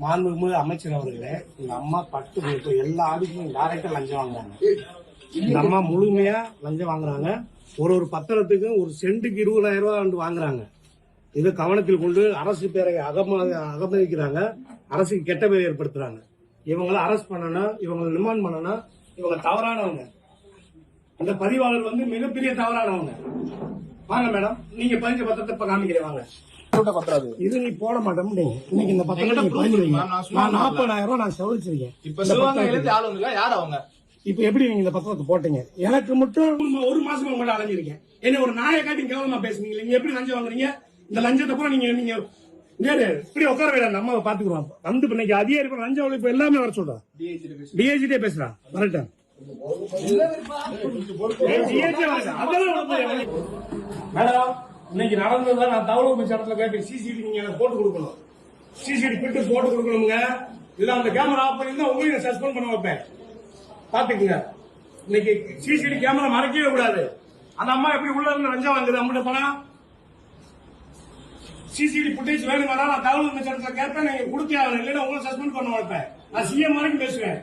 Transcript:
மாண்புமிகு அமைச்சர் அவர்களே, இந்த அம்மா பட்டு எல்லா ஆபீஸும் டைரக்டா லஞ்சம் வாங்குறாங்க. இந்த அம்மா முழுமையா லஞ்சம் வாங்குறாங்க. ஒரு பத்திரத்துக்கும் ஒரு சென்ட்டுக்கு 20,000 ரூபாய் வாங்குறாங்க. இதை கவனத்தில் கொண்டு அரசு பேரை அகமதிக்கிறாங்க. அரசுக்கு கெட்ட பேரை ஏற்படுத்துறாங்க. இவங்களை அரெஸ்ட் பண்ணணும், இவங்களை ரிமாண்ட் பண்ணணும். இவங்க தவறானவங்க. அந்த பதிவாளர் மிகப்பெரிய தவறானவங்க. வாங்க மேடம், நீங்க பதிஞ்ச பத்திரத்தை இப்ப காமிக்கிறேன். வாங்க. இது நீ போட மாட்டோம். இன்னைக்கு இந்த பத்திரம் நீங்க பதிஞ்சிருக்கீங்க. நான் 40,000 ரூபாய் நான் செலவழிச்சிருக்கேன். இப்ப எப்படி நீங்க இந்த பத்திரத்தை போட்டீங்க? எனக்கு மட்டும் ஒரு மாசம் உங்கள்ட்ட அலைஞ்சிருக்கேன். என்ன ஒரு நாயை காட்டி கேவலமா பேசுனீங்க. நீங்க எப்படி லஞ்சம் வாங்குறீங்க? இந்த லஞ்சத்தை கூட நீங்க இப்படி உட்கார வேண்டாம். நம்ம பாத்துக்கிறோம். இன்னைக்கு அதிகாரி லஞ்சம் ஒழிப்பு எல்லாமே வர சொல்றோம். டிஐஜிட்டே பேசுறான். வரட்டும். மேடம், இன்னைக்கு நடந்ததுதான் நான் தகவல் அமைச்ச இடத்துல கேட்டேன். சிசிடிவி நீங்க எனக்கு போட்டு கொடுக்கணும். சிசிடிவி பிட்டு போட்டு கொடுக்கணுங்க. இல்ல அந்த கேமரா ஆஃப் பண்ணிருந்தா உங்களையும் சஸ்பெண்ட் பண்ண வைப்பேன். பாத்துக்குங்க. இன்னைக்கு சிசிடிவி கேமரா மறைக்கவே கூடாது. அந்த அம்மா எப்படி உள்ள இருந்து லஞ்சம் வாங்குது? அம்மிட்ட பணம் சிசிடிவி புட்டேஜ் வேணுமானா நான் தகவல் அமைச்ச இடத்துல கேட்பேன். நீங்க கொடுத்தே ஆகணும். இல்லைன்னா உங்களை சஸ்பெண்ட் பண்ண வைப்பேன். நான் சிஎம் வரைக்கும் பேசுவேன்.